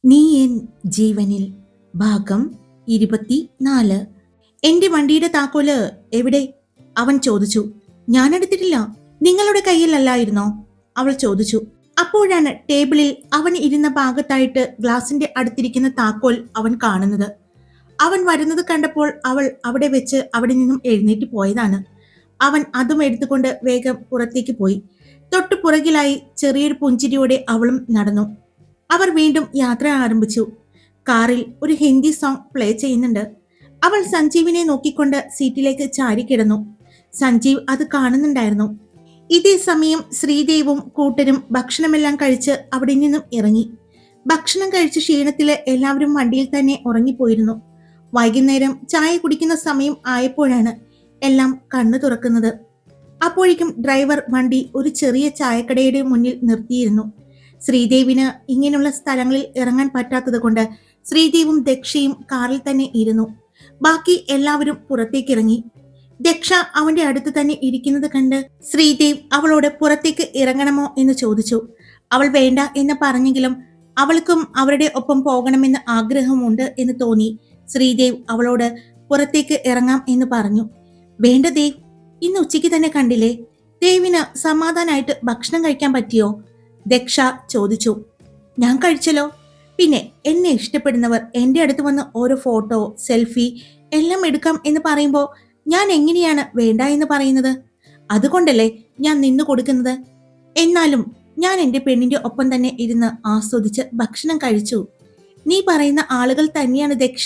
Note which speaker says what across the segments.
Speaker 1: നീ എൻ ജീവനിൽ ഭാഗം 24. എന്റെ വണ്ടിയുടെ താക്കോല് എവിടെ? അവൻ ചോദിച്ചു. ഞാൻ എടുത്തിട്ടില്ല. നിങ്ങളുടെ കയ്യിലല്ലായിരുന്നോ? അവൾ ചോദിച്ചു. അപ്പോഴാണ് ടേബിളിൽ അവൻ ഇരുന്ന ഭാഗത്തായിട്ട് ഗ്ലാസിന്റെ അടുത്തിരിക്കുന്ന താക്കോൽ അവൻ കാണുന്നത്. അവൻ വരുന്നത് കണ്ടപ്പോൾ അവൾ അവിടെ വെച്ച് അവിടെ നിന്നും എഴുന്നേറ്റ് പോയതാണ്. അവൻ അതും എടുത്തുകൊണ്ട് വേഗം പുറത്തേക്ക് പോയി. തൊട്ടു പുറകിലായി ചെറിയൊരു പുഞ്ചിരിയോടെ അവളും നടന്നു. അവർ വീണ്ടും യാത്ര ആരംഭിച്ചു. കാറിൽ ഒരു ഹിന്ദി സോങ് പ്ലേ ചെയ്യുന്നുണ്ട്. അവൾ സഞ്ജീവിനെ നോക്കിക്കൊണ്ട് സീറ്റിലേക്ക് ചാരിക്കിടന്നു. സഞ്ജീവ് അത് കാണുന്നുണ്ടായിരുന്നു. ഇതേ സമയം ശ്രീദേവും കൂട്ടരും ഭക്ഷണമെല്ലാം കഴിച്ച് അവിടെ നിന്നും ഇറങ്ങി. ഭക്ഷണം കഴിച്ച ക്ഷീണത്തില് എല്ലാവരും വണ്ടിയിൽ തന്നെ ഉറങ്ങിപ്പോയിരുന്നു. വൈകുന്നേരം ചായ കുടിക്കുന്ന സമയം ആയപ്പോഴാണ് എല്ലാം കണ്ണു തുറക്കുന്നത്. അപ്പോഴേക്കും ഡ്രൈവർ വണ്ടി ഒരു ചെറിയ ചായക്കടയുടെ മുന്നിൽ നിർത്തിയിരുന്നു. ശ്രീദേവിന് ഇങ്ങനെയുള്ള സ്ഥലങ്ങളിൽ ഇറങ്ങാൻ പറ്റാത്തത് കൊണ്ട് ശ്രീദേവും ദക്ഷയും കാറിൽ തന്നെ ഇരുന്നു. ബാക്കി എല്ലാവരും പുറത്തേക്ക് ഇറങ്ങി. ദക്ഷ അവന്റെ അടുത്ത് തന്നെ ഇരിക്കുന്നത് കണ്ട് ശ്രീദേവ് അവളോട് പുറത്തേക്ക് ഇറങ്ങണമോ എന്ന് ചോദിച്ചു. അവൾ വേണ്ട എന്ന് പറഞ്ഞെങ്കിലും അവൾക്കും അവരുടെ ഒപ്പം പോകണമെന്ന് ആഗ്രഹമുണ്ട് എന്ന് തോന്നി ശ്രീദേവ് അവളോട് പുറത്തേക്ക് ഇറങ്ങാം എന്ന് പറഞ്ഞു. വേണ്ട ദേവ്, ഇന്ന് ഉച്ചയ്ക്ക് തന്നെ കണ്ടില്ലേ? ദേവിന് സമാധാനായിട്ട് ഭക്ഷണം കഴിക്കാൻ പറ്റിയോ? ദക്ഷ ചോദിച്ചു. ഞാൻ കഴിച്ചല്ലോ. പിന്നെ എന്നെ ഇഷ്ടപ്പെടുന്നവർ എന്റെ അടുത്ത് വന്ന് ഓരോ ഫോട്ടോ, സെൽഫി എല്ലാം എടുക്കാം എന്ന് പറയുമ്പോൾ ഞാൻ എങ്ങനെയാണ് വേണ്ട എന്ന് പറയുന്നത്? അതുകൊണ്ടല്ലേ ഞാൻ നിന്നു കൊടുക്കുന്നത്. എന്നാലും ഞാൻ എന്റെ പെണ്ണിന്റെ ഒപ്പം തന്നെ ഇരുന്ന് ആസ്വദിച്ച് ഭക്ഷണം കഴിച്ചു. നീ പറയുന്ന ആളുകൾ തന്നെയാണ് ദക്ഷ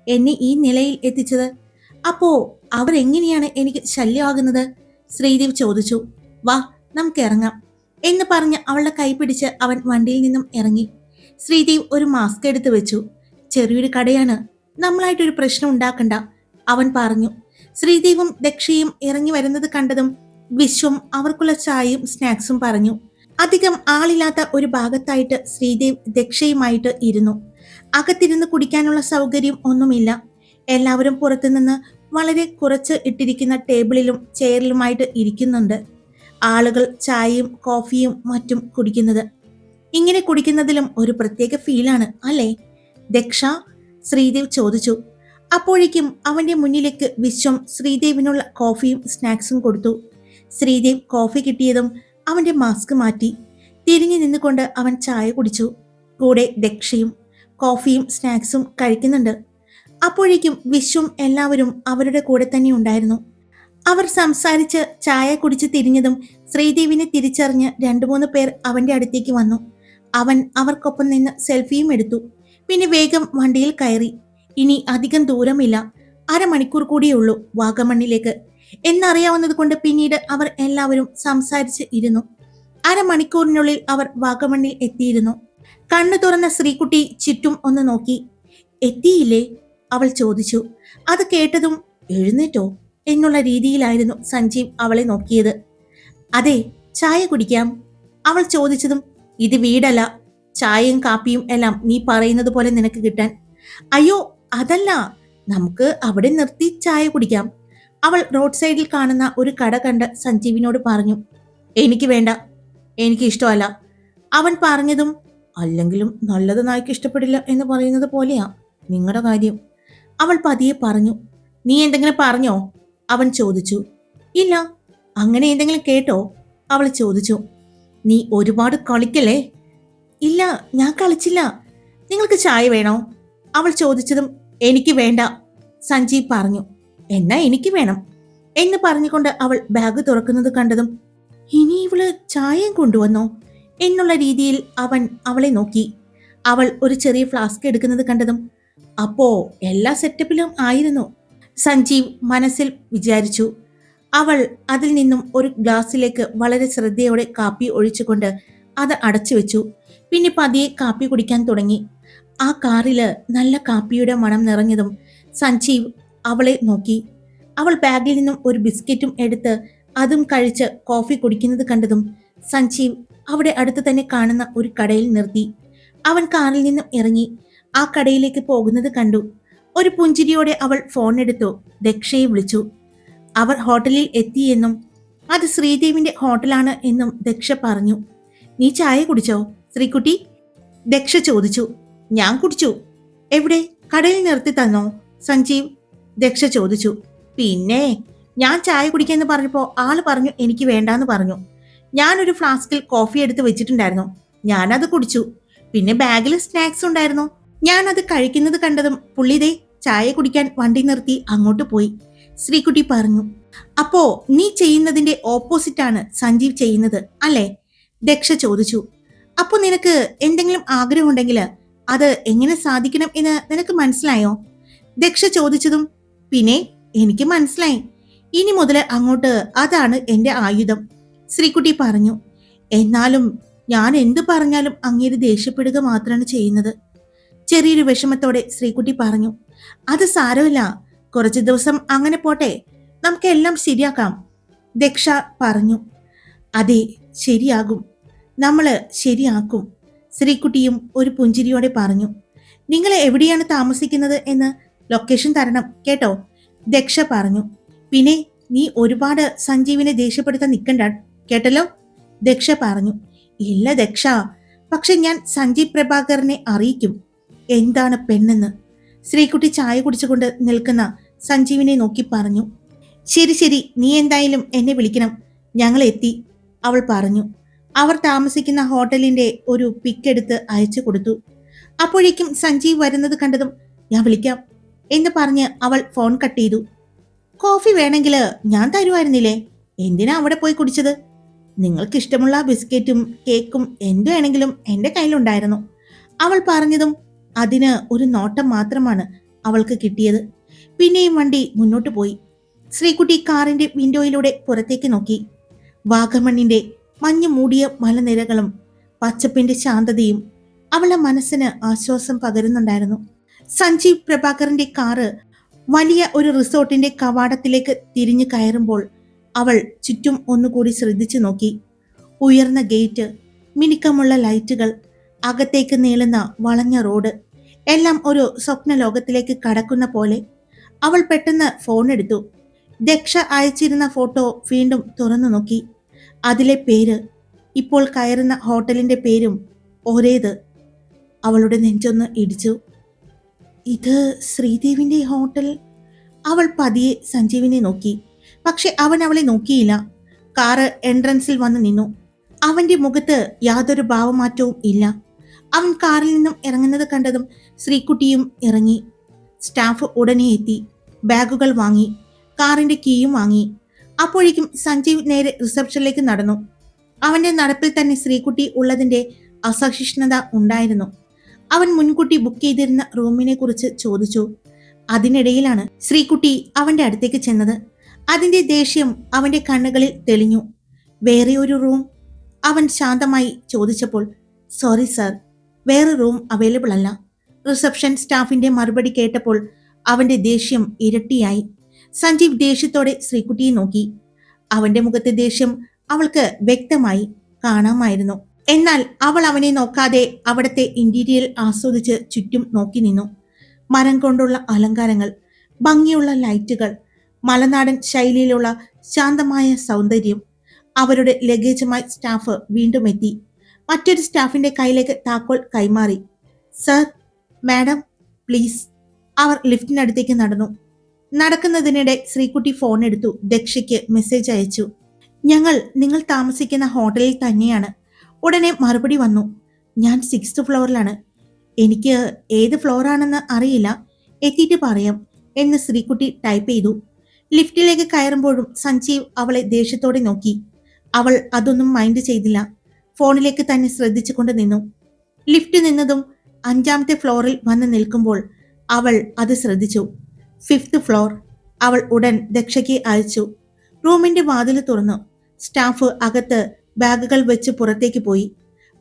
Speaker 1: എന്നെ ഈ നിലയിൽ എത്തിച്ചത്. അപ്പോ അവർ എങ്ങനെയാണ് എനിക്ക് ശല്യമാകുന്നത്? ശ്രീദേവ് ചോദിച്ചു. വാ, നമുക്ക് ഇറങ്ങാം എന്ന് പറഞ്ഞ് അവളുടെ കൈ പിടിച്ച് അവൻ വണ്ടിയിൽ നിന്നും ഇറങ്ങി. ശ്രീദേവ് ഒരു മാസ്ക് എടുത്തു വെച്ചു. ചെറിയൊരു കടയാണ്, നമ്മളായിട്ടൊരു പ്രശ്നം ഉണ്ടാക്കണ്ട, അവൻ പറഞ്ഞു. ശ്രീദേവും ദക്ഷയും ഇറങ്ങി വരുന്നത് കണ്ടതും വിശ്വം അവർക്കുള്ള ചായയും സ്നാക്സും പറഞ്ഞു. അധികം ആളില്ലാത്ത ഒരു ഭാഗത്തായിട്ട് ശ്രീദേവ് ദക്ഷയുമായിട്ട് ഇരുന്നു. അകത്തിരുന്ന് കുടിക്കാനുള്ള സൗകര്യം ഒന്നുമില്ല. എല്ലാവരും പുറത്തുനിന്ന് വളരെ കുറച്ച് ഇട്ടിരിക്കുന്ന ടേബിളിലും ചെയറിലുമായിട്ട് ഇരിക്കുന്നുണ്ട്. ആളുകൾ ചായയും കോഫിയും മറ്റും കുടിക്കുന്നത്. ഇങ്ങനെ കുടിക്കുന്നതിലും ഒരു പ്രത്യേക ഫീലാണ് അല്ലേ ദക്ഷ? ശ്രീദേവ് ചോദിച്ചു. അപ്പോഴേക്കും അവന്റെ മുന്നിലേക്ക് വിശ്വം ശ്രീദേവിനുള്ള കോഫിയും സ്നാക്സും കൊടുത്തു. ശ്രീദേവ് കോഫി കിട്ടിയതും അവന്റെ മാസ്ക് മാറ്റി തിരിഞ്ഞു നിന്നുകൊണ്ട് അവൻ ചായ കുടിച്ചു. കൂടെ ദക്ഷയും കോഫിയും സ്നാക്സും കഴിക്കുന്നുണ്ട്. അപ്പോഴേക്കും വിശ്വം എല്ലാവരും അവരുടെ കൂടെ തന്നെ ഉണ്ടായിരുന്നു. അവർ സംസാരിച്ച് ചായ കുടിച്ച് തിരിഞ്ഞതും ശ്രീദേവിനെ തിരിച്ചറിഞ്ഞ് 2-3 പേർ അവന്റെ അടുത്തേക്ക് വന്നു. അവൻ അവർക്കൊപ്പം നിന്ന് സെൽഫിയും എടുത്തു. പിന്നെ വേഗം വണ്ടിയിൽ കയറി. ഇനി അധികം ദൂരമില്ല, 1/2 മണിക്കൂർ കൂടിയുള്ളൂ വാഗമണ്ണിലേക്ക് എന്നറിയാവുന്നത് കൊണ്ട് പിന്നീട് അവർ എല്ലാവരും സംസാരിച്ച് ഇരുന്നു. 1/2 മണിക്കൂറിനുള്ളിൽ അവർ വാഗമണ്ണിൽ എത്തിയിരുന്നു. കണ്ണു തുറന്ന ശ്രീകുട്ടി ചുറ്റും ഒന്ന് നോക്കി. എത്തിയില്ലേ? അവൾ ചോദിച്ചു. അത് കേട്ടതും എഴുന്നേറ്റോ എന്നുള്ള രീതിയിലായിരുന്നു സഞ്ജീവ് അവളെ നോക്കിയത്. അതെ, ചായ കുടിക്കാം, അവൾ ചോദിച്ചതും ഇത് വീടല്ല, ചായയും കാപ്പിയും എല്ലാം നീ പറയുന്നത് പോലെ നിനക്ക് കിട്ടാൻ. അയ്യോ അതല്ല, നമുക്ക് അവിടെ നിർത്തി ചായ കുടിക്കാം, അവൾ റോഡ് സൈഡിൽ കാണുന്ന ഒരു കട കണ്ട് സഞ്ജീവിനോട് പറഞ്ഞു. എനിക്ക് വേണ്ട, എനിക്ക് ഇഷ്ടമല്ല, അവൻ പറഞ്ഞതും അല്ലെങ്കിലും നല്ലത് നായ്ക്ക് ഇഷ്ടപ്പെടില്ല എന്ന് പറയുന്നത് പോലെയാ നിങ്ങളുടെ കാര്യം, അവൾ പതിയെ പറഞ്ഞു. നീ എന്തെങ്കിലും പറഞ്ഞോ? അവൻ ചോദിച്ചു. ഇല്ല, അങ്ങനെ എന്തെങ്കിലും കേട്ടോ? അവൾ ചോദിച്ചു. നീ ഒരുപാട് കളിക്കല്ലേ? ഇല്ല, ഞാൻ കളിച്ചില്ല. നിങ്ങൾക്ക് ചായ വേണോ? അവൾ ചോദിച്ചതും എനിക്ക് വേണ്ട, സഞ്ജീവ് പറഞ്ഞു. എന്നാ എനിക്ക് വേണം എന്ന് പറഞ്ഞുകൊണ്ട് അവൾ ബാഗ് തുറക്കുന്നത് കണ്ടതും ഇനി ഇവള് ചായയും കൊണ്ടുവന്നോ എന്നുള്ള രീതിയിൽ അവൻ അവളെ നോക്കി. അവൾ ഒരു ചെറിയ ഫ്ലാസ്ക് എടുക്കുന്നത് കണ്ടതും അപ്പോ എല്ലാ സെറ്റപ്പിലും ആയിരുന്നു, സഞ്ജീവ് മനസ്സിൽ വിചാരിച്ചു. അവൾ അതിൽ നിന്നും ഒരു ഗ്ലാസ്സിലേക്ക് വളരെ ശ്രദ്ധയോടെ കാപ്പി ഒഴിച്ചുകൊണ്ട് അത് അടച്ചു വെച്ചു. പിന്നെ പതിയെ കാപ്പി കുടിക്കാൻ തുടങ്ങി. ആ കാറില് നല്ല കാപ്പിയുടെ മണം നിറഞ്ഞതും സഞ്ജീവ് അവളെ നോക്കി. അവൾ ബാഗിൽ നിന്നും ഒരു ബിസ്ക്കറ്റും എടുത്ത് അതും കഴിച്ച് കോഫി കുടിക്കുന്നത് കണ്ടതും സഞ്ജീവ് അവിടെ അടുത്ത് തന്നെ കാണുന്ന ഒരു കടയിൽ നിർത്തി. അവൻ കാറിൽ നിന്നും ഇറങ്ങി ആ കടയിലേക്ക് പോകുന്നത് കണ്ടു. ഒരു പുഞ്ചിരിയോടെ അവൾ ഫോൺ എടുത്തു ദക്ഷയെ വിളിച്ചു. അവർ ഹോട്ടലിൽ എത്തിയെന്നും അത് ശ്രീദേവിന്റെ ഹോട്ടലാണ് എന്നും ദക്ഷ പറഞ്ഞു. നീ ചായ കുടിച്ചോ ശ്രീകുട്ടി? ദക്ഷ ചോദിച്ചു. ഞാൻ കുടിച്ചു. എവിടെ? കടയിൽ നിർത്തി തന്നോ സഞ്ജീവ്? ദക്ഷ ചോദിച്ചു. പിന്നെ ഞാൻ ചായ കുടിക്കാന്ന് പറഞ്ഞപ്പോ ആള് പറഞ്ഞു എനിക്ക് വേണ്ടാന്ന് പറഞ്ഞു. ഞാനൊരു ഫ്ലാസ്കിൽ കോഫി എടുത്ത് വെച്ചിട്ടുണ്ടായിരുന്നു, ഞാനത് കുടിച്ചു. പിന്നെ ബാഗിൽ സ്നാക്സ് ഉണ്ടായിരുന്നു, ഞാൻ അത് കഴിക്കുന്നത് കണ്ടതും പുള്ളിതേ ചായ കുടിക്കാൻ വണ്ടി നിർത്തി അങ്ങോട്ട് പോയി, ശ്രീകുട്ടി പറഞ്ഞു. അപ്പോ നീ ചെയ്യുന്നതിന്റെ ഓപ്പോസിറ്റ് ആണ് സഞ്ജീവ് ചെയ്യുന്നത് അല്ലേ? ദക്ഷ ചോദിച്ചു. അപ്പോ നിനക്ക് എന്തെങ്കിലും ആഗ്രഹമുണ്ടെങ്കിൽ അത് എങ്ങനെ സാധിക്കണം എന്ന് നിനക്ക് മനസ്സിലായോ? ദക്ഷ ചോദിച്ചതും പിന്നെ എനിക്ക് മനസ്സിലായി. ഇനി മുതൽ അങ്ങോട്ട് അതാണ് എന്റെ ആയുധം, ശ്രീകുട്ടി പറഞ്ഞു. എന്നാലും ഞാൻ എന്ത് പറഞ്ഞാലും അങ്ങേര് ദേഷ്യപ്പെടുക മാത്രമാണ് ചെയ്യുന്നത്, ചെറിയൊരു വിഷമത്തോടെ ശ്രീകുട്ടി പറഞ്ഞു. അത് സാരമില്ല, കുറച്ചു ദിവസം അങ്ങനെ പോട്ടെ, നമുക്കെല്ലാം ശരിയാക്കാം, ദക്ഷ പറഞ്ഞു. അതെ, ശരിയാകും, നമ്മള് ശരിയാക്കും, ശ്രീകുട്ടിയും ഒരു പുഞ്ചിരിയോടെ പറഞ്ഞു. നിങ്ങൾ എവിടെയാണ് താമസിക്കുന്നത് എന്ന് ലൊക്കേഷൻ തരണം കേട്ടോ, ദക്ഷ പറഞ്ഞു. പിന്നെ നീ ഒരുപാട് സഞ്ജീവിനെ ദേഷ്യപ്പെടുത്താൻ നിൽക്കണ്ട കേട്ടല്ലോ, ദക്ഷ പറഞ്ഞു. ഇല്ല ദക്ഷ, പക്ഷെ ഞാൻ സഞ്ജീവ് പ്രഭാകരനെ അറിയിക്കും എന്താണ് പെണ്ണെന്ന്, ശ്രീകുട്ടി ചായ കുടിച്ചുകൊണ്ട് നിൽക്കുന്ന സഞ്ജീവിനെ നോക്കി പറഞ്ഞു. ശരി ശരി, നീ എന്തായാലും എന്നെ വിളിക്കണം, ഞങ്ങൾ എത്തി, അവൾ പറഞ്ഞു. അവർ താമസിക്കുന്ന ഹോട്ടലിന്റെ ഒരു പിക്ക് എടുത്ത് അയച്ചു കൊടുത്തു. അപ്പോഴേക്കും സഞ്ജീവ് വരുന്നത് കണ്ടതും ഞാൻ വിളിക്കാം എന്ന് പറഞ്ഞ് അവൾ ഫോൺ കട്ട് ചെയ്തു. കോഫി വേണമെങ്കിൽ ഞാൻ തരുമായിരുന്നില്ലേ, എന്തിനാ അവിടെ പോയി കുടിച്ചത്? നിങ്ങൾക്ക് ഇഷ്ടമുള്ള ബിസ്ക്കറ്റും കേക്കും എന്തു വേണമെങ്കിലും എന്റെ കയ്യിലുണ്ടായിരുന്നു, അവൾ പറഞ്ഞതും അതിന് ഒരു നോട്ടം മാത്രമാണ് അവൾക്ക് കിട്ടിയത്. പിന്നെയും വണ്ടി മുന്നോട്ട് പോയി. ശ്രീകുട്ടി കാറിന്റെ വിൻഡോയിലൂടെ പുറത്തേക്ക് നോക്കി. വാഗമണ്ണിന്റെ മഞ്ഞു മൂടിയ മലനിരകളും പച്ചപ്പിന്റെ ശാന്തതയും അവളുടെ മനസ്സിന് ആശ്വാസം പകരുന്നുണ്ടായിരുന്നു. സഞ്ജീവ് പ്രഭാകറിന്റെ കാറ് വലിയ ഒരു റിസോർട്ടിന്റെ കവാടത്തിലേക്ക് തിരിഞ്ഞു കയറുമ്പോൾ അവൾ ചുറ്റും ഒന്നുകൂടി ശ്രദ്ധിച്ചു നോക്കി. ഉയർന്ന ഗേറ്റ്, മിനുക്കമുള്ള ലൈറ്റുകൾ, അകത്തേക്ക് നീളുന്ന വളഞ്ഞ റോഡ്, എല്ലാം ഒരു സ്വപ്ന ലോകത്തിലേക്ക് കടക്കുന്ന പോലെ. അവൾ പെട്ടെന്ന് ഫോൺ എടുത്തു. ദക്ഷ അയച്ചിരുന്ന ഫോട്ടോ വീണ്ടും തുറന്നു നോക്കി. അതിലെ പേര്, ഇപ്പോൾ കയറുന്ന ഹോട്ടലിന്റെ പേരും ഒരേത്. അവളുടെ നെഞ്ചൊന്ന് ഇടിച്ചു. ഇത് ശ്രീദേവിന്റെ ഹോട്ടൽ. അവൾ പതിയെ സഞ്ജീവിനെ നോക്കി, പക്ഷെ അവൻ അവളെ നോക്കിയില്ല. കാറ് എൻട്രൻസിൽ വന്ന് നിന്നു. അവന്റെ മുഖത്ത് യാതൊരു ഭാവമാറ്റവും ഇല്ല. അവൻ കാറിൽ നിന്നും ഇറങ്ങുന്നത് കണ്ടതും ശ്രീകുട്ടിയും ഇറങ്ങി. സ്റ്റാഫ് ഉടനെ എത്തി, ബാഗുകൾ വാങ്ങി, കാറിന്റെ കീയും വാങ്ങി. അപ്പോഴേക്കും സഞ്ജീവ് നേരെ റിസപ്ഷനിലേക്ക് നടന്നു. അവന്റെ നടപ്പിൽ തന്നെ ശ്രീകുട്ടി ഉള്ളതിന്റെ അസഹിഷ്ണുത ഉണ്ടായിരുന്നു. അവൻ മുൻകൂട്ടി ബുക്ക് ചെയ്തിരുന്ന റൂമിനെ കുറിച്ച് ചോദിച്ചു. അതിനിടയിലാണ് ശ്രീകുട്ടി അവന്റെ അടുത്തേക്ക് ചെന്നത്. അതിന്റെ ദേഷ്യം അവന്റെ കണ്ണുകളിൽ തെളിഞ്ഞു. വേറെ ഒരു റൂം? അവൻ ശാന്തമായി ചോദിച്ചപ്പോൾ സോറി സർ, വേറെ റൂം അവൈലബിൾ അല്ല. റിസപ്ഷൻ സ്റ്റാഫിന്റെ മറുപടി കേട്ടപ്പോൾ അവന്റെ ദേഷ്യം ഇരട്ടിയായി. സഞ്ജീവ് ദേഷ്യത്തോടെ ശ്രീകുട്ടിയെ നോക്കി. അവന്റെ മുഖത്തെ ദേഷ്യം അവൾക്ക് വ്യക്തമായി കാണാമായിരുന്നു. എന്നാൽ അവൾ അവനെ നോക്കാതെ അവിടത്തെ ഇന്റീരിയർ ആസ്വദിച്ച് ചുറ്റും നോക്കി നിന്നു. മരം കൊണ്ടുള്ള അലങ്കാരങ്ങൾ, ഭംഗിയുള്ള ലൈറ്റുകൾ, മലനാടൻ ശൈലിയിലുള്ള ശാന്തമായ സൗന്ദര്യം. അവരുടെ ലഗേജുമായി സ്റ്റാഫ് വീണ്ടും എത്തി. മറ്റൊരു സ്റ്റാഫിന്റെ കയ്യിലേക്ക് താക്കോൽ കൈമാറി. Sir, madam, please. അവർ ലിഫ്റ്റിനടുത്തേക്ക് നടന്നു. നടക്കുന്നതിനിടെ ശ്രീകുട്ടി ഫോൺ എടുത്തു ദക്ഷയ്ക്ക് മെസ്സേജ് അയച്ചു. ഞങ്ങൾ നിങ്ങൾ താമസിക്കുന്ന ഹോട്ടലിൽ തന്നെയാണ്. ഉടനെ മറുപടി വന്നു. ഞാൻ 6th ഫ്ലോറിലാണ്. എനിക്ക് ഏത് ഫ്ലോറാണെന്ന് അറിയില്ല, എത്തിയിട്ട് പറയാം എന്ന് ശ്രീകുട്ടി ടൈപ്പ് ചെയ്തു. ലിഫ്റ്റിലേക്ക് കയറുമ്പോഴും സഞ്ജീവ് അവളെ ദേഷ്യത്തോടെ നോക്കി. അവൾ അതൊന്നും മൈൻഡ് ചെയ്തില്ല, ഫോണിലേക്ക് തന്നെ ശ്രദ്ധിച്ചുകൊണ്ട് നിന്നു. ലിഫ്റ്റ് നിന്നതും 5ാമത്തെ ഫ്ലോറിൽ വന്ന് നിൽക്കുമ്പോൾ അവൾ അത് ശ്രദ്ധിച്ചു. 5th floor. അവൾ ഉടൻ ദക്ഷയ്ക്ക് അയച്ചു. റൂമിന്റെ വാതിൽ തുറന്നു. സ്റ്റാഫ് അകത്ത് ബാഗുകൾ വെച്ച് പുറത്തേക്ക് പോയി.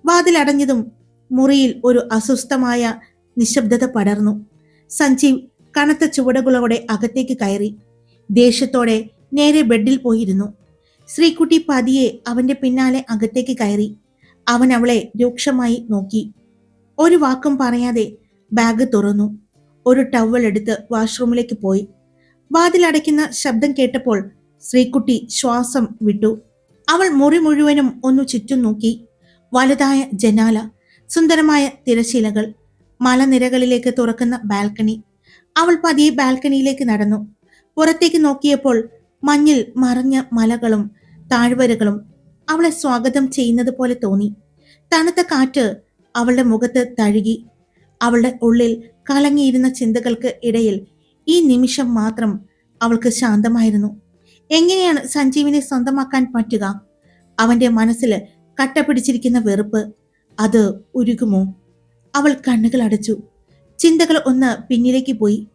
Speaker 1: വാതിലടഞ്ഞതും മുറിയിൽ ഒരു അസ്വസ്ഥമായ നിശബ്ദത പടർന്നു. സഞ്ജീവ് കനത്ത ചുവടുകളോടെ അകത്തേക്ക് കയറി. ദേഷ്യത്തോടെ നേരെ ബെഡിൽ പോയിരുന്നു. ശ്രീകുട്ടി പതിയെ അവന്റെ പിന്നാലെ അകത്തേക്ക് കയറി. അവൻ അവളെ രൂക്ഷമായി നോക്കി. ഒരു വാക്കും പറയാതെ ബാഗ് തുറന്നു. ഒരു ടവൽ എടുത്ത് വാഷ്റൂമിലേക്ക് പോയി. വാതിലടയ്ക്കുന്ന ശബ്ദം കേട്ടപ്പോൾ ശ്രീകുട്ടി ശ്വാസം വിട്ടു. അവൾ മുറി മുഴുവനും ഒന്നു ചുറ്റും നോക്കി. വലുതായ ജനാല, സുന്ദരമായ തിരശീലകൾ, മലനിരകളിലേക്ക് തുറക്കുന്ന ബാൽക്കണി. അവൾ പതിയെ ബാൽക്കണിയിലേക്ക് നടന്നു. പുറത്തേക്ക് നോക്കിയപ്പോൾ മഞ്ഞിൽ മറഞ്ഞ മലകളും താഴ്വരകളും അവളെ സ്വാഗതം ചെയ്യുന്നത് പോലെ തോന്നി. തണുത്ത കാറ്റ് അവളുടെ മുഖത്ത് തഴുകി. അവളുടെ ഉള്ളിൽ കലങ്ങിയിരുന്ന ചിന്തകൾക്ക് ഇടയിൽ ഈ നിമിഷം മാത്രം അവൾക്ക് ശാന്തമായിരുന്നു. എങ്ങനെയാണ് സഞ്ജീവിനെ സ്വന്തമാക്കാൻ പറ്റുക? അവന്റെ മനസ്സിൽ കട്ടപിടിച്ചിരിക്കുന്ന വെറുപ്പ്, അത് ഉരുകുമോ? അവൾ കണ്ണുകൾ അടച്ചു. ചിന്തകൾ ഒന്ന് പിന്നിലേക്ക് പോയി.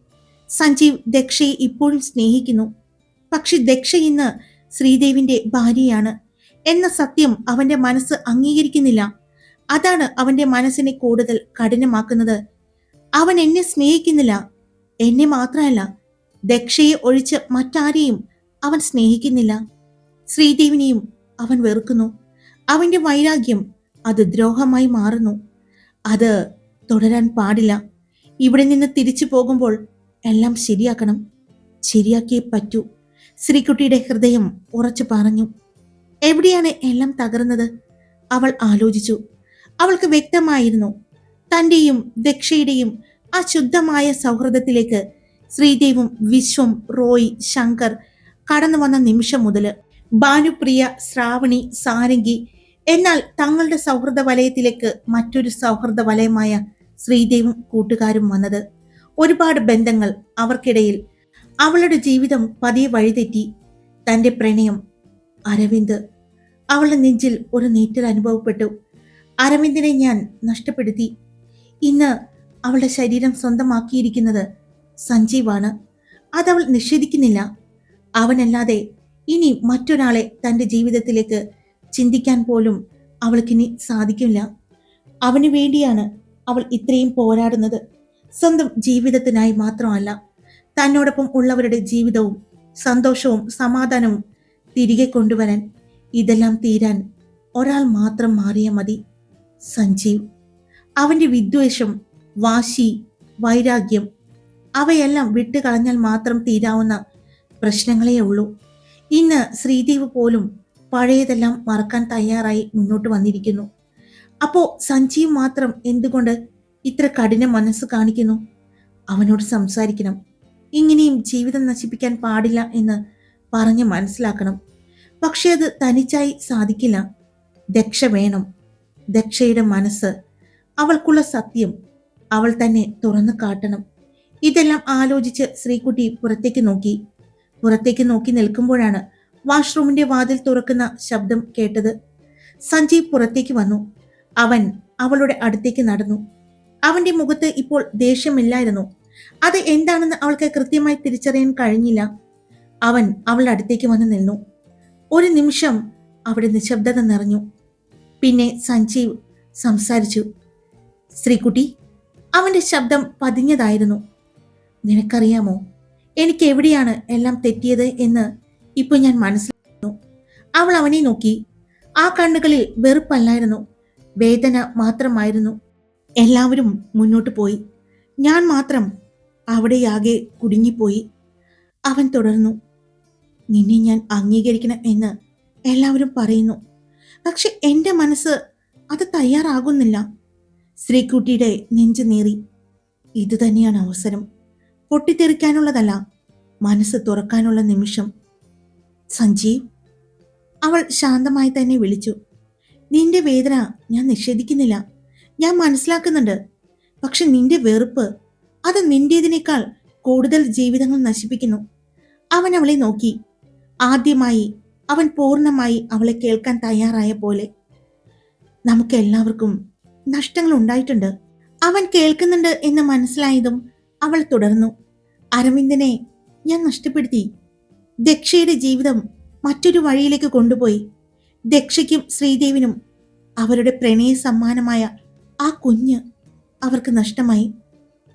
Speaker 1: സഞ്ജീവ് ദക്ഷയെ ഇപ്പോഴും സ്നേഹിക്കുന്നു. പക്ഷെ ദക്ഷ ഇന്ന് ശ്രീദേവിന്റെ ഭാര്യയാണ് എന്ന സത്യം അവന്റെ മനസ്സ് അംഗീകരിക്കുന്നില്ല. അതാണ് അവന്റെ മനസ്സിനെ കൂടുതൽ കഠിനമാക്കുന്നത്. അവൻ എന്നെ സ്നേഹിക്കുന്നില്ല. എന്നെ മാത്രമല്ല, ദക്ഷയെ ഒഴിച്ച് മറ്റാരെയും അവൻ സ്നേഹിക്കുന്നില്ല. ശ്രീദേവിനെയും അവൻ വെറുക്കുന്നു. അവന്റെ വൈരാഗ്യം അത് ദ്രോഹമായി മാറുന്നു. അത് തുടരാൻ പാടില്ല. ഇവിടെ നിന്ന് തിരിച്ചു പോകുമ്പോൾ എല്ലാം ശരിയാക്കണം. ശരിയാക്കിയേ പറ്റൂ. ശ്രീകുട്ടിയുടെ ഹൃദയം ഉറച്ചു പറഞ്ഞു. എവിടെയാണ് എല്ലാം തകർന്നത്? അവൾ ആലോചിച്ചു. അവൾക്ക് വ്യക്തമായിരുന്നു, തന്റെയും ദക്ഷയുടെയും ആ ശുദ്ധമായ സൗഹൃദത്തിലേക്ക് ശ്രീദേവും വിശ്വം, റോയ്, ശങ്കർ കടന്നു വന്ന നിമിഷം മുതൽ ഭാനുപ്രിയ, ശ്രാവണി, സാരംഗി, എന്നാൽ തങ്ങളുടെ സൗഹൃദ വലയത്തിലേക്ക് മറ്റൊരു സൗഹൃദ വലയമായ ശ്രീദേവും കൂട്ടുകാരും വന്നത്. ഒരുപാട് ബന്ധങ്ങൾ അവർക്കിടയിൽ. അവളുടെ ജീവിതം പതിയെ വഴിതെറ്റി. തന്റെ പ്രണയം അരവിന്ദ്. അവളുടെ നെഞ്ചിൽ ഒരു നീറ്റൽ അനുഭവപ്പെട്ടു. അരവിന്ദിനെ ഞാൻ നഷ്ടപ്പെടുത്തി. ഇന്ന് അവളുടെ ശരീരം സ്വന്തമാക്കിയിരിക്കുന്നത് സഞ്ജീവാണ്. അതവൾ നിഷേധിക്കുന്നില്ല. അവനല്ലാതെ ഇനി മറ്റൊരാളെ തന്റെ ജീവിതത്തിലേക്ക് ചിന്തിക്കാൻ പോലും അവൾക്കിനി സാധിക്കില്ല. അവന് വേണ്ടിയാണ് അവൾ ഇത്രയും പോരാടുന്നത്. സ്വന്തം ജീവിതത്തിനായി മാത്രമല്ല, തന്നോടൊപ്പം ഉള്ളവരുടെ ജീവിതവും സന്തോഷവും സമാധാനവും തിരികെ കൊണ്ടുവരാൻ. ഇതെല്ലാം തീരാൻ ഒരാൾ മാത്രം മാറിയാൽ മതി, സഞ്ജീവ്. അവന്റെ വിദ്വേഷം, വാശി, വൈരാഗ്യം അവയെല്ലാം വിട്ടുകളഞ്ഞാൽ മാത്രം തീരാവുന്ന പ്രശ്നങ്ങളേ ഉള്ളൂ. ഇന്ന് ശ്രീദേവ് പോലും പഴയതെല്ലാം മറക്കാൻ തയ്യാറായി മുന്നോട്ട് വന്നിരിക്കുന്നു. അപ്പോ സഞ്ജീവ് മാത്രം എന്തുകൊണ്ട് ഇത്ര കഠിന മനസ്സ് കാണിക്കുന്നു? അവനോട് സംസാരിക്കണം. ഇങ്ങനെയും ജീവിതം നശിപ്പിക്കാൻ പാടില്ല എന്ന് പറഞ്ഞ് മനസ്സിലാക്കണം. പക്ഷെ അത് തനിച്ചായി സാധിക്കില്ല. ദക്ഷ വേണം. ദക്ഷയുടെ മനസ്സ്, അവൾക്കുള്ള സത്യം അവൾ തന്നെ തുറന്നു കാട്ടണം. ഇതെല്ലാം ആലോചിച്ച് ശ്രീകുട്ടി പുറത്തേക്ക് നോക്കി നിൽക്കുമ്പോഴാണ് വാഷ്റൂമിന്റെ വാതിൽ തുറക്കുന്ന ശബ്ദം കേട്ടത്. സഞ്ജീവ് പുറത്തേക്ക് വന്നു. അവൻ അവളുടെ അടുത്തേക്ക് നടന്നു. അവന്റെ മുഖത്ത് ഇപ്പോൾ ദേഷ്യമില്ലായിരുന്നു. അത് എന്താണെന്ന് അവൾക്ക് കൃത്യമായി തിരിച്ചറിയാൻ കഴിഞ്ഞില്ല. അവൻ അവളുടെ അടുത്തേക്ക് വന്ന് നിന്നു. ഒരു നിമിഷം അവിടെ നിശബ്ദത നിറഞ്ഞു. പിന്നെ സഞ്ജീവ് സംസാരിച്ചു. ശ്രീകുട്ടി. അവന്റെ ശബ്ദം പതിഞ്ഞതായിരുന്നു. നിനക്കറിയാമോ, എനിക്ക് എവിടെയാണ് എല്ലാം തെറ്റിയത് എന്ന് ഇപ്പൊ ഞാൻ മനസ്സിലാക്കുന്നു. അവൾ അവനെ നോക്കി. ആ കണ്ണുകളിൽ വെറുപ്പല്ലായിരുന്നു, വേദന മാത്രമായിരുന്നു. എല്ലാവരും മുന്നോട്ട് പോയി. ഞാൻ മാത്രം അവിടെയാകെ കുടുങ്ങിപ്പോയി. അവൻ തുടർന്നു. നിന്നെ ഞാൻ അംഗീകരിക്കണം എന്ന് എല്ലാവരും പറയുന്നു. പക്ഷെ എൻ്റെ മനസ്സ് അത് തയ്യാറാകുന്നില്ല. ശ്രീകുട്ടിയുടെ നെഞ്ചു നേറി. ഇത് തന്നെയാണ് അവസരം. പൊട്ടിത്തെറിക്കാനുള്ളതല്ല, മനസ്സ് തുറക്കാനുള്ള നിമിഷം. സഞ്ജീവ്. അവൾ ശാന്തമായി തന്നെ വിളിച്ചു. നിന്റെ വേദന ഞാൻ നിഷേധിക്കുന്നില്ല. ഞാൻ മനസ്സിലാക്കുന്നുണ്ട്. പക്ഷെ നിന്റെ വെറുപ്പ്, അത് നിന്റേതിനേക്കാൾ കൂടുതൽ ജീവിതങ്ങൾ നശിപ്പിക്കുന്നു. അവൻ അവളെ നോക്കി. ആദ്യമായി അവൻ പൂർണ്ണമായി അവളെ കേൾക്കാൻ തയ്യാറായ പോലെ. നമുക്ക് എല്ലാവർക്കും നഷ്ടങ്ങൾ ഉണ്ടായിട്ടുണ്ട്. അവൻ കേൾക്കുന്നുണ്ട് എന്ന് മനസ്സിലായതും അവൾ തുടർന്നു. അരവിന്ദനെ ഞാൻ നഷ്ടപ്പെടുത്തി. ദക്ഷയുടെ ജീവിതം മറ്റൊരു വഴിയിലേക്ക് കൊണ്ടുപോയി. ദക്ഷയ്ക്കും ശ്രീദേവിനും അവരുടെ പ്രണയ സമ്മാനമായ ആ കുഞ്ഞ് അവർക്ക് നഷ്ടമായി.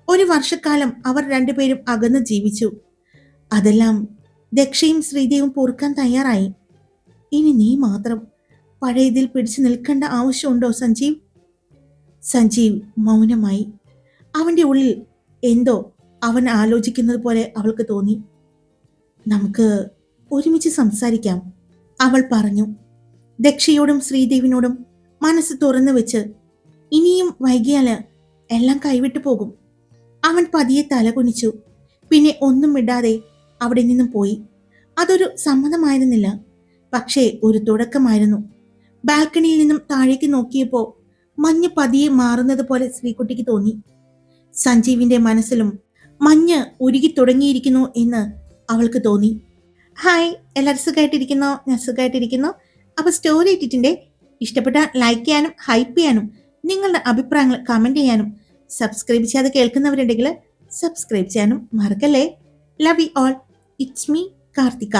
Speaker 1: ഒരു വർഷക്കാലം അവർ രണ്ടുപേരും അകന്ന് ജീവിച്ചു. അതെല്ലാം ദക്ഷയും ശ്രീദേവും പൊറുക്കാൻ തയ്യാറായി. ഇനി നീ മാത്രം പഴയതിൽ പിടിച്ചു നിൽക്കേണ്ട ആവശ്യമുണ്ടോ സഞ്ജീവ്? സഞ്ജീവ് മൗനമായി. അവന്റെ ഉള്ളിൽ എന്തോ അവൻ ആലോചിക്കുന്നത് പോലെ അവൾക്ക് തോന്നി. നമുക്ക് ഒരുമിച്ച് സംസാരിക്കാം, അവൾ പറഞ്ഞു. ദക്ഷയോടും ശ്രീദേവിനോടും മനസ്സ് തുറന്നു വെച്ച്. ഇനിയും വൈകിയാല് എല്ലാം കൈവിട്ടു പോകും. അവൻ പതിയെ തലകുനിച്ചു. പിന്നെ ഒന്നും മിണ്ടാതെ അവിടെ നിന്നും പോയി. അതൊരു സമ്മതമായിരുന്നില്ല, പക്ഷേ ഒരു തുടക്കമായിരുന്നു. ബാൽക്കണിയിൽ നിന്നും താഴേക്ക് നോക്കിയപ്പോൾ മഞ്ഞ് പതിയെ മാറുന്നത് പോലെ ശ്രീകുട്ടിക്ക് തോന്നി. സഞ്ജീവിന്റെ മനസ്സിലും മഞ്ഞ് ഉരുകി തുടങ്ങിയിരിക്കുന്നു എന്ന് അവൾക്ക് തോന്നി. ഹായ്, എല്ലാവരും സുഖമായിട്ടിരിക്കുന്നോ? ഞാൻ സുഖമായിട്ടിരിക്കുന്നു. അപ്പോൾ സ്റ്റോറി ഇട്ടിട്ടുണ്ട്. ഇഷ്ടപ്പെട്ട ലൈക്ക് ചെയ്യാനും ഹൈപ്പ് ചെയ്യാനും നിങ്ങളുടെ അഭിപ്രായങ്ങൾ കമന്റ് ചെയ്യാനും സബ്സ്ക്രൈബ് ചെയ്യാതെ കേൾക്കുന്നവരുണ്ടെങ്കിൽ സബ്സ്ക്രൈബ് ചെയ്യാനും മറക്കല്ലേ. Love you all. It's me Karthika.